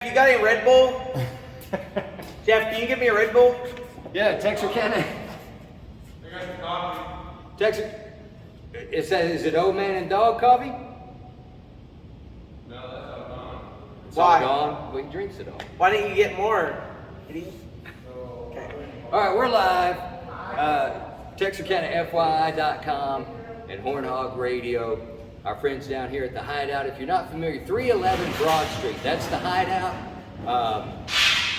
You got any Red Bull? Jeff, can you give me a Red Bull? Yeah, Texarkana. I got the coffee. Is it old man and dog coffee? No, that's all gone. It's Why? all gone. We drinks it all. Why didn't you get more? Idiot. Okay. All right, we're live. TexarkanaFYI.com and Horn Hog Radio. Our friends down here at the Hideout. If you're not familiar, 311 Broad Street. That's the Hideout.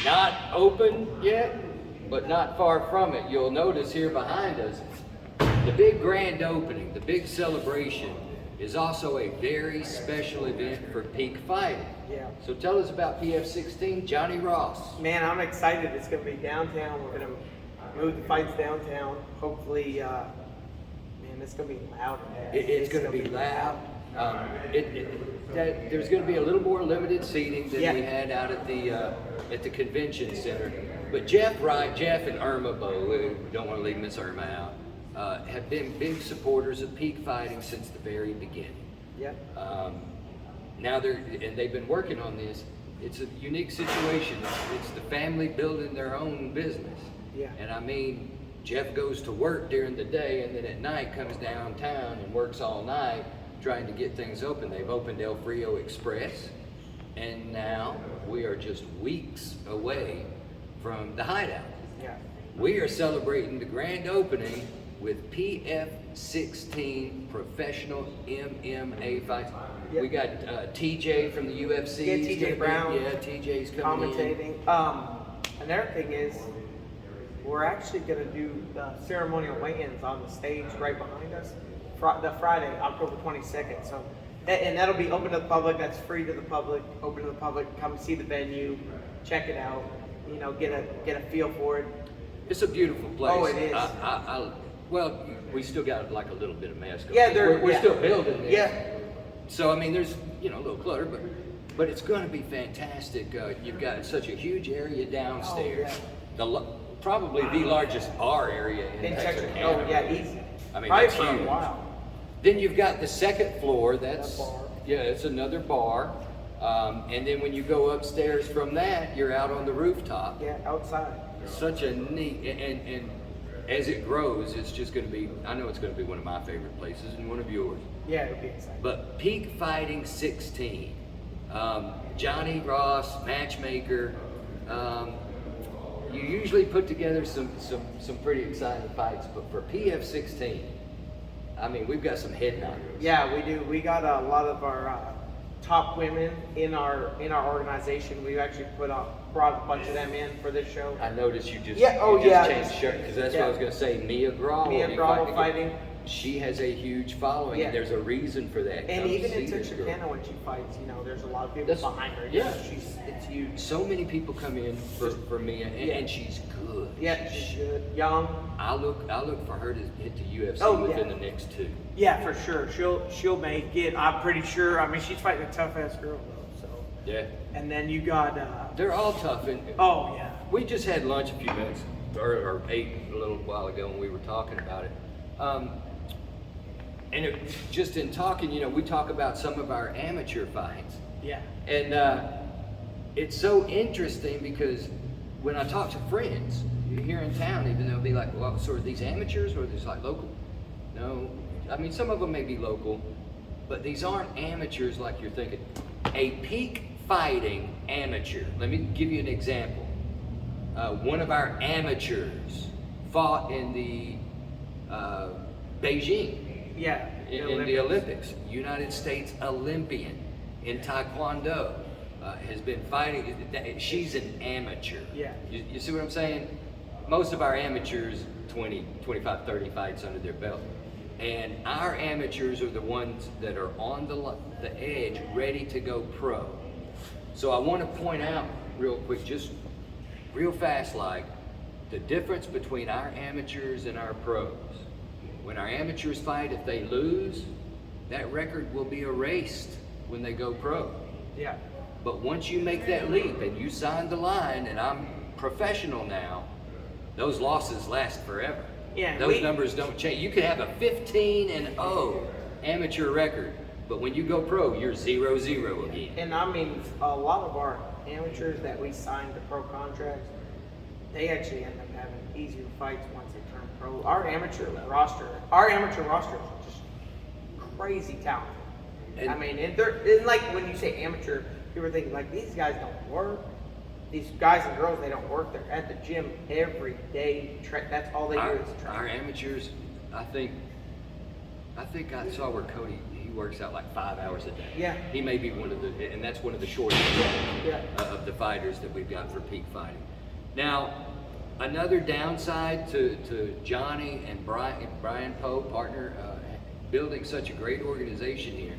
Not open yet, but not far from it. You'll notice here behind us, the big grand opening, the big celebration, is also a very special event for peak fighting. Yeah. So tell us about PF16, Johnny Ross. Man, I'm excited. It's going to be downtown. We're going to move the fights downtown. Hopefully, man, it's going to be loud. It's going to be loud. There's going to be a little more limited seating than we had out at the convention center. But Jeff and Irma Bo, don't want to leave Miss Irma out, have been big supporters of peak fighting since the very beginning. Yep. Now they've been working on this. It's a unique situation. It's the family building their own business. Yeah. And I mean, Jeff goes to work during the day and then at night comes downtown and works all night trying to get things open. They've opened El Frio Express, and now we are just weeks away from the Hideout. Yeah. We are celebrating the grand opening with PF16 professional MMA fights. Yep. We got TJ from the UFC. Yeah, TJ Brown. Yeah, TJ's coming in. Commentating. Another thing is, we're actually going to do the ceremonial weigh-ins on the stage right behind us, the Friday, October 22nd. So, and that'll be open to the public. That's free to the public. Open to the public. Come see the venue, check it out. You know, get a feel for it. It's a beautiful place. Oh, it is. Well, we still got like a little bit of mess going. Yeah, we're still building this. Yeah. So I mean, there's a little clutter, but it's going to be fantastic. You've got such a huge area downstairs. Probably the largest bar area in Texarkana. Oh yeah, easy. I mean, probably that's for huge. a while. Then you've got the second floor. That's That bar. it's another bar. And then when you go upstairs from that, you're out on the rooftop. Yeah, outside. Such a neat and as it grows, it's just going to be. I know it's going to be one of my favorite places and one of yours. Yeah, it'll be exciting. But Peak Fighting 16, Johnny Ross, matchmaker. You usually put together some pretty exciting fights, but for PF16, I mean, we've got some head knockers. Yeah, we do. We got a lot of our top women in our organization. We've actually brought a bunch of them in for this show. I noticed you just changed shirt because that's what I was going to say. Mia Grawl. Mia Grawl fighting. She has a huge following, and there's a reason for that. And Come even see in this Texarkana, girl. when she fights, there's a lot of people behind her. Yeah. It's huge. So many people come in for Mia, and she's good. Yeah, she's good. Young. I look for her to hit the UFC within the next 2. Yeah, for sure. She'll make it. I'm pretty sure. I mean, she's fighting a tough ass girl though. So. Yeah. And then you got. They're all tough. And oh yeah. we just had lunch a few minutes or ate a little while ago, and we were talking about it. And just in talking, we talk about some of our amateur fights. Yeah. And it's so interesting because when I talk to friends here in town, even they'll be like, well, so are these amateurs or are these like local? No. I mean, some of them may be local, but these aren't amateurs like you're thinking. A peak fighting amateur. Let me give you an example. One of our amateurs fought in the Beijing. Yeah. In the Olympics. United States Olympian in Taekwondo has been fighting. She's an amateur. Yeah. You see what I'm saying? Most of our amateurs, 20, 25, 30 fights under their belt. And our amateurs are the ones that are on the edge, ready to go pro. So I want to point out real quick, just real fast, like the difference between our amateurs and our pros. When our amateurs fight, if they lose, that record will be erased when they go pro. Yeah. But once you make that leap and you sign the line and I'm professional now, those losses last forever. Yeah. Those numbers don't change. You could have a 15-0 amateur record, but when you go pro, you're 0-0 again. And I mean, a lot of our amateurs that we signed to pro contracts, they actually end up having easier fights once they turn pro. Our amateur roster is just crazy talented. I mean, and like when you say amateur, people are thinking like these guys don't work. These guys and girls, they don't work. They're at the gym every day. That's all they do is train. Our amateurs, I think I saw where Cody, he works out like 5 hours a day. Yeah. He may be one of the, and that's one of the shortest of the fighters that we've got for peak fighting. Now, another downside to Johnny and Brian Poe, partner, building such a great organization here.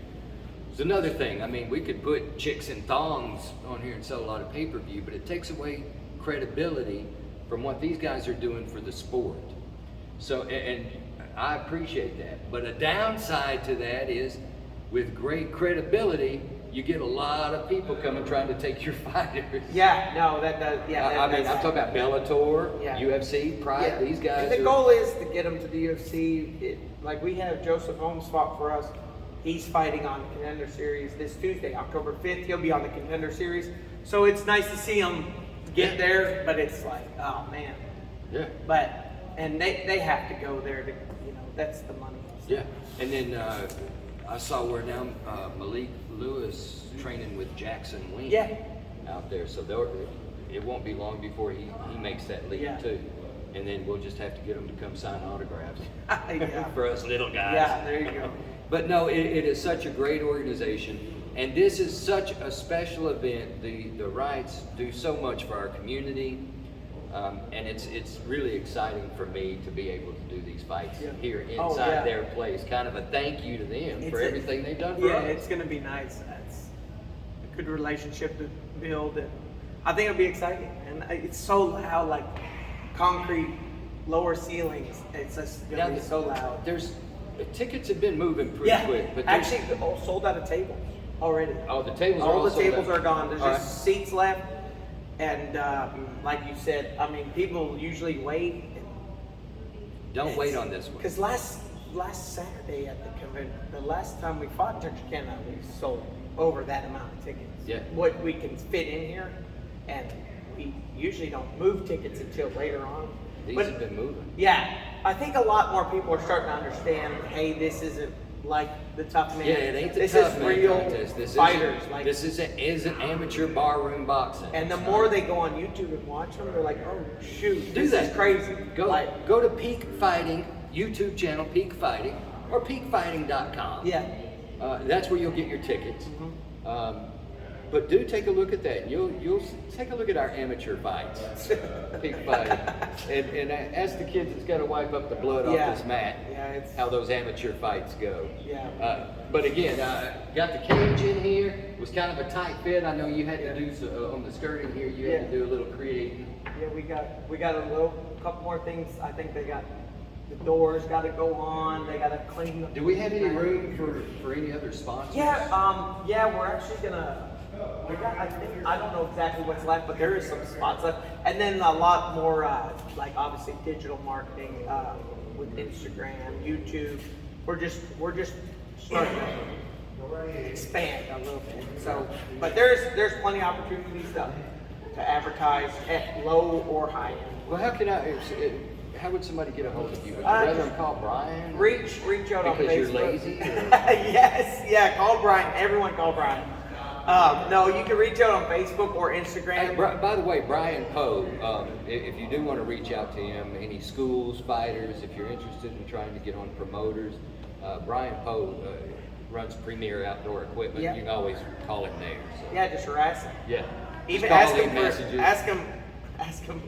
There's another thing. I mean, we could put chicks and thongs on here and sell a lot of pay-per-view, but it takes away credibility from what these guys are doing for the sport. So, and I appreciate that. But a downside to that is, with great credibility, you get a lot of people coming trying to take your fighters. Yeah, no, that does. Yeah, I mean, I'm talking about Bellator, UFC, Pride. Yeah. These guys. And the goal is to get them to the UFC. Like we have Joseph Holmes fought for us. He's fighting on the Contender Series this Tuesday, October 5th. He'll be on the Contender Series. So it's nice to see him get there, but it's like, oh man. Yeah. But, and they have to go there to, that's the money. Yeah. And then I saw where now Malik Lewis training with Jackson Wing out there. So it won't be long before he makes that leap too. And then we'll just have to get him to come sign autographs for us little guys. Yeah, there you go. But no, it is such a great organization, and this is such a special event. The Wrights do so much for our community, and it's really exciting for me to be able to do these fights here inside their place. Kind of a thank you to them for everything they've done for us. Yeah, it's going to be nice. It's a good relationship to build, and I think it'll be exciting. And it's so loud, like concrete, lower ceilings. It's just going to be so loud. The tickets have been moving pretty quick. But actually, sold out of tables already. Oh, the tables are all the tables out. are gone. There's All just seats left, and like you said, I mean, people usually wait. Don't wait on this one. Because last Saturday at the convention, the last time we fought in Texarkana, we sold over that amount of tickets. Yeah. What we can fit in here, and we usually don't move tickets until later on. These have been moving. Yeah, I think a lot more people are starting to understand. Hey, this isn't like the tough man. Yeah, it ain't the this tough is man real contest. This fighters. this isn't amateur barroom boxing. And the more they go on YouTube and watch them, they're like, oh shoot, Do that. is crazy. Go to Peak Fighting YouTube channel, Peak Fighting, or peakfighting.com. Yeah. That's where you'll get your tickets. Mm-hmm. But do take a look at that. You'll take a look at our amateur fights, Peak Fighting, and ask the kids that's got to wipe up the blood off this mat. Yeah, how those amateur fights go. Yeah. But again, got the cage in here. It was kind of a tight fit. I know you had to do on the skirting here. You had to do a little creating. Yeah, we got a couple more things. I think they got the doors got to go on. They got to clean. Do we have any room for any other sponsors? Yeah. We're actually gonna. I don't know exactly what's left, but there is some spots left, and then a lot more like obviously digital marketing with Instagram, YouTube. We're just starting to expand a little bit. So, but there's plenty of opportunities to advertise at low or high end. Well, how would somebody get a hold of you? Would you rather them call Brian? Reach out on Facebook. Because you're lazy? Yes, yeah. Call Brian. Everyone call Brian. No, you can reach out on Facebook or Instagram. Hey, by the way, Brian Poe, if you do want to reach out to him, any schools, fighters, if you're interested in trying to get on promoters, Brian Poe runs Premier Outdoor Equipment. Yep. You can always call him there. So. Yeah, just harass him. Yeah. Even just ask him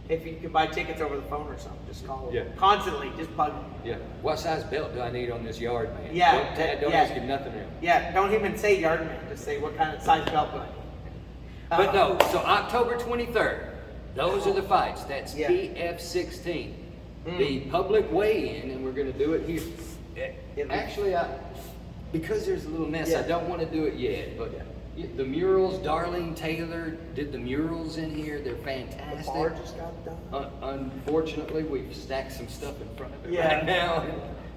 if you can buy tickets over the phone or something. Just call him. Yeah. Constantly, just bug him. Yeah. What size belt do I need on this yard, man? Yeah. Don't ask him nothing else. Yeah, don't even say yard man. Just say what kind of size belt do I need. But no, so October 23rd, those are the fights. That's PF16. The public weigh-in, and we're going to do it here. Actually, because there's a little mess, I don't want to do it yet. But the murals, Darlene Taylor did the murals in here. They're fantastic. The bar just got done. Unfortunately, we've stacked some stuff in front of it right now.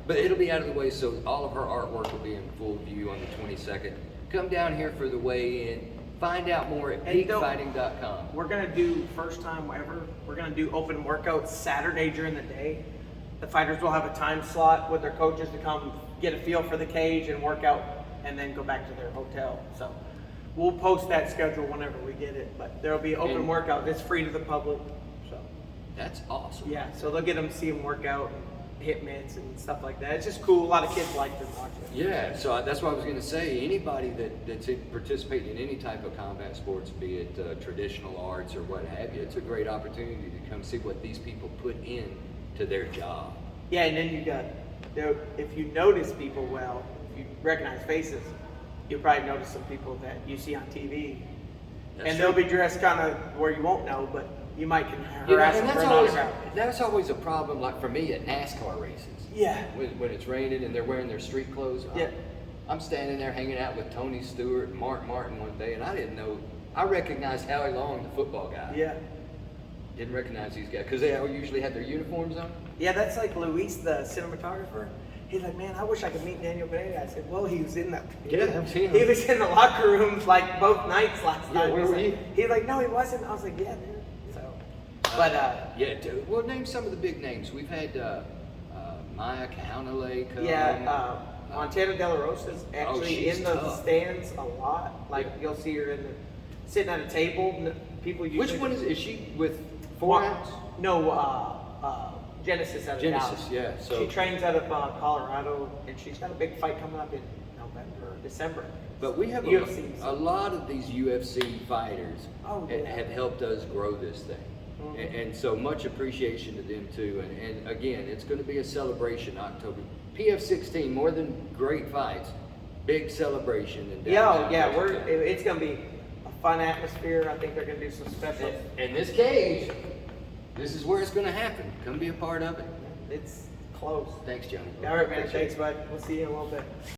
But it'll be out of the way, so all of her artwork will be in full view on the 22nd. Come down here for the weigh-in. Find out more at And don't- peakfighting.com. We're gonna do, first time ever, we're gonna do open workouts Saturday during the day. The fighters will have a time slot with their coaches to come get a feel for the cage and work out and then go back to their hotel. So we'll post that schedule whenever we get it, but there'll be open And- workout. It's free to the public. So That's awesome. yeah, so they'll get them to see them work out and hit mitts and stuff like that. It's just cool. A lot of kids like to watch it. Yeah, so that's what I was going to say. Anybody that's participating in any type of combat sports, be it traditional arts or what have you, it's a great opportunity to come see what these people put in to their job. Yeah, and then you got, if you notice people well, if you recognize faces, you'll probably notice some people that you see on TV. That's And true. they'll be dressed kind of where you won't know, but you might can You know, harass and them for an autograph. that's always a problem, like for me at NASCAR races. Yeah. When it's raining and they're wearing their street clothes. Yeah. I'm standing there hanging out with Tony Stewart and Mark Martin one day, and I didn't know. I recognized Howie Long, the football guy. Yeah. Didn't recognize these guys because they all usually have their uniforms on. Yeah, that's like Luis, the cinematographer. He's like, man, I wish I could meet Daniel Pereira. I said, well, he was in that. Yeah, I've seen him. He was in the locker rooms like both nights last Yeah, night. where were you? He's like, no, he wasn't. I was like, yeah, man. So, but Yeah, dude. Well, name some of the big names. We've had Maya Kaunale come. yeah, Montana De La Rosa's actually she's in the tough. stands a lot. Like Yeah. you'll see her in the sitting at a table. People usually. Which one is she with? 4 ounce? No, Genesis out of Genesis, Dallas. yeah, so- she trains out of Colorado, and she's got a big fight coming up in November, or December. But we have UFC. a lot of these UFC fighters Oh, that yeah. have helped us grow this thing. Mhm. And so much appreciation to them too. And again, it's going to be a celebration October. PF16, more than great fights, big celebration. In Yeah, downtown yeah, Texarkana. it's gonna be a fun atmosphere. I think they're gonna do some special. And this cage, this is where it's going to happen. Come be a part of it. It's close. Thanks, Johnny. All right, man. Appreciate it. Thanks, bud. We'll see you in a little bit.